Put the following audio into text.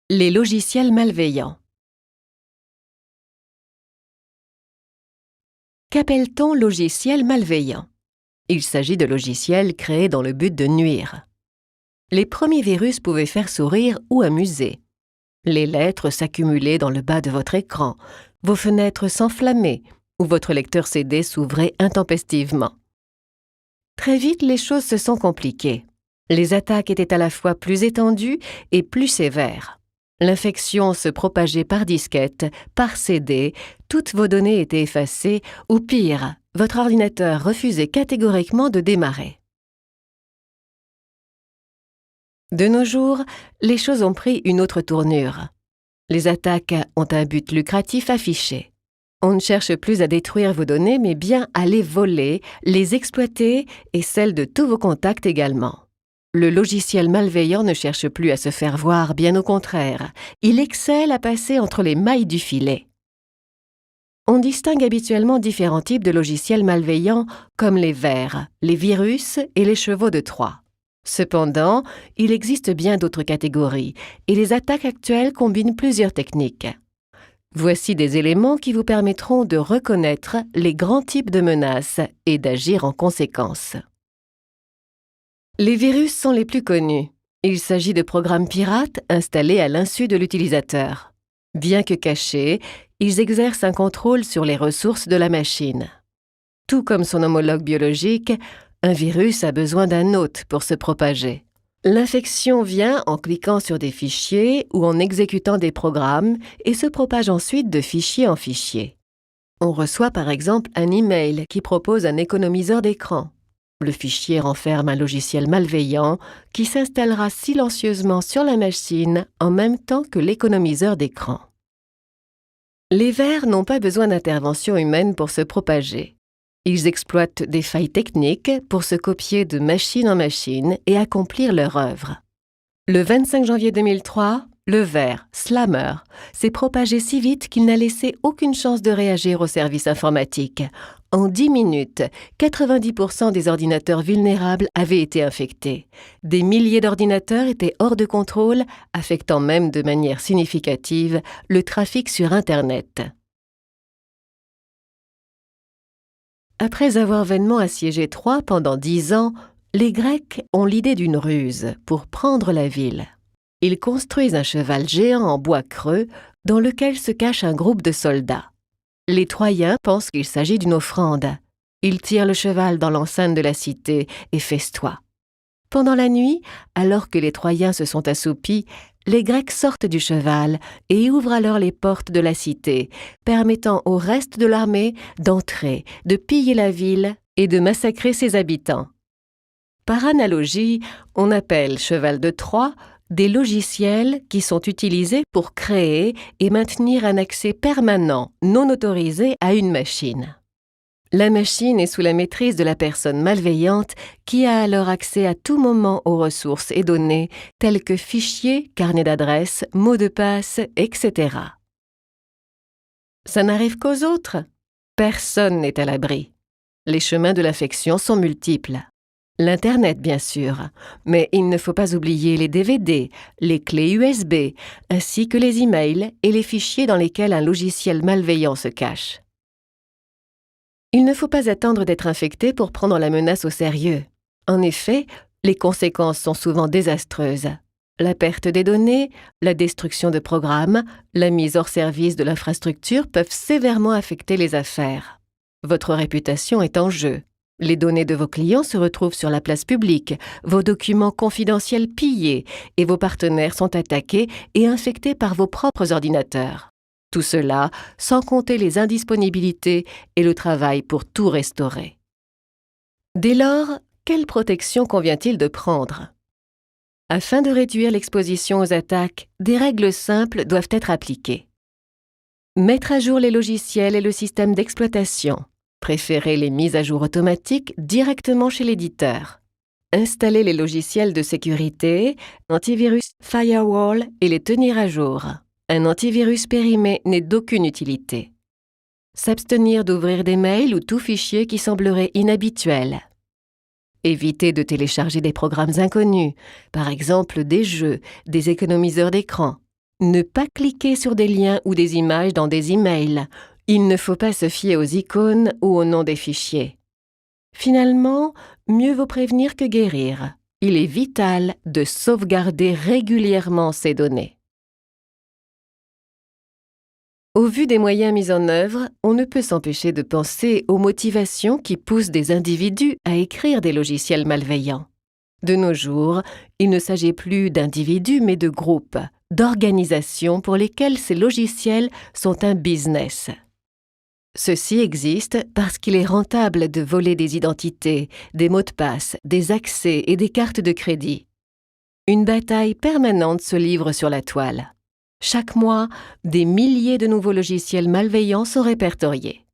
Les logiciels malveillants. Qu'appelle-t-on logiciel malveillant? Il s'agit de logiciels créés dans le but de nuire. Les premiers virus pouvaient faire sourire ou amuser. Les lettres s'accumulaient dans le bas de votre écran, vos fenêtres s'enflammaient ou votre lecteur CD s'ouvrait intempestivement. Très vite, les choses se sont compliquées. Les attaques étaient à la fois plus étendues et plus sévères. L'infection se propageait par disquette, par CD, toutes vos données étaient effacées, ou pire, votre ordinateur refusait catégoriquement de démarrer. De nos jours, les choses ont pris une autre tournure. Les attaques ont un but lucratif affiché. On ne cherche plus à détruire vos données, mais bien à les voler, les exploiter et celles de tous vos contacts également. Le logiciel malveillant ne cherche plus à se faire voir, bien au contraire. Il excelle à passer entre les mailles du filet. On distingue habituellement différents types de logiciels malveillants, comme les vers, les virus et les chevaux de Troie. Cependant, il existe bien d'autres catégories, et les attaques actuelles combinent plusieurs techniques. Voici des éléments qui vous permettront de reconnaître les grands types de menaces et d'agir en conséquence. Les virus sont les plus connus. Il s'agit de programmes pirates installés à l'insu de l'utilisateur. Bien que cachés, ils exercent un contrôle sur les ressources de la machine. Tout comme son homologue biologique, un virus a besoin d'un hôte pour se propager. L'infection vient en cliquant sur des fichiers ou en exécutant des programmes et se propage ensuite de fichier en fichier. On reçoit par exemple un email qui propose un économiseur d'écran. Le fichier renferme un logiciel malveillant qui s'installera silencieusement sur la machine en même temps que l'économiseur d'écran. Les vers n'ont pas besoin d'intervention humaine pour se propager. Ils exploitent des failles techniques pour se copier de machine en machine et accomplir leur œuvre. Le 25 janvier 2003, le ver, Slammer, s'est propagé si vite qu'il n'a laissé aucune chance de réagir au service informatique. En 10 minutes, 90% des ordinateurs vulnérables avaient été infectés. Des milliers d'ordinateurs étaient hors de contrôle, affectant même de manière significative le trafic sur Internet. Après avoir vainement assiégé Troie pendant 10 ans, les Grecs ont l'idée d'une ruse pour prendre la ville. Ils construisent un cheval géant en bois creux dans lequel se cache un groupe de soldats. Les Troyens pensent qu'il s'agit d'une offrande. Ils tirent le cheval dans l'enceinte de la cité et festoient. Pendant la nuit, alors que les Troyens se sont assoupis, les Grecs sortent du cheval et ouvrent alors les portes de la cité, permettant au reste de l'armée d'entrer, de piller la ville et de massacrer ses habitants. Par analogie, on appelle cheval de Troie des logiciels qui sont utilisés pour créer et maintenir un accès permanent, non autorisé à une machine. La machine est sous la maîtrise de la personne malveillante qui a alors accès à tout moment aux ressources et données telles que fichiers, carnets d'adresses, mots de passe, etc. Ça n'arrive qu'aux autres. Personne n'est à l'abri. Les chemins de l'infection sont multiples. L'Internet, bien sûr, mais il ne faut pas oublier les DVD, les clés USB, ainsi que les emails et les fichiers dans lesquels un logiciel malveillant se cache. Il ne faut pas attendre d'être infecté pour prendre la menace au sérieux. En effet, les conséquences sont souvent désastreuses. La perte des données, la destruction de programmes, la mise hors service de l'infrastructure peuvent sévèrement affecter les affaires. Votre réputation est en jeu. Les données de vos clients se retrouvent sur la place publique, vos documents confidentiels pillés et vos partenaires sont attaqués et infectés par vos propres ordinateurs. Tout cela sans compter les indisponibilités et le travail pour tout restaurer. Dès lors, quelle protection convient-il de prendre? Afin de réduire l'exposition aux attaques, des règles simples doivent être appliquées. Mettre à jour les logiciels et le système d'exploitation. Préférez les mises à jour automatiques directement chez l'éditeur. Installer les logiciels de sécurité, antivirus, firewall et les tenir à jour. Un antivirus périmé n'est d'aucune utilité. S'abstenir d'ouvrir des mails ou tout fichier qui semblerait inhabituel. Éviter de télécharger des programmes inconnus, par exemple des jeux, des économiseurs d'écran. Ne pas cliquer sur des liens ou des images dans des emails. Il ne faut pas se fier aux icônes ou aux noms des fichiers. Finalement, mieux vaut prévenir que guérir. Il est vital de sauvegarder régulièrement ces données. Au vu des moyens mis en œuvre, on ne peut s'empêcher de penser aux motivations qui poussent des individus à écrire des logiciels malveillants. De nos jours, il ne s'agit plus d'individus mais de groupes, d'organisations pour lesquelles ces logiciels sont un business. Ceci existe parce qu'il est rentable de voler des identités, des mots de passe, des accès et des cartes de crédit. Une bataille permanente se livre sur la toile. Chaque mois, des milliers de nouveaux logiciels malveillants sont répertoriés.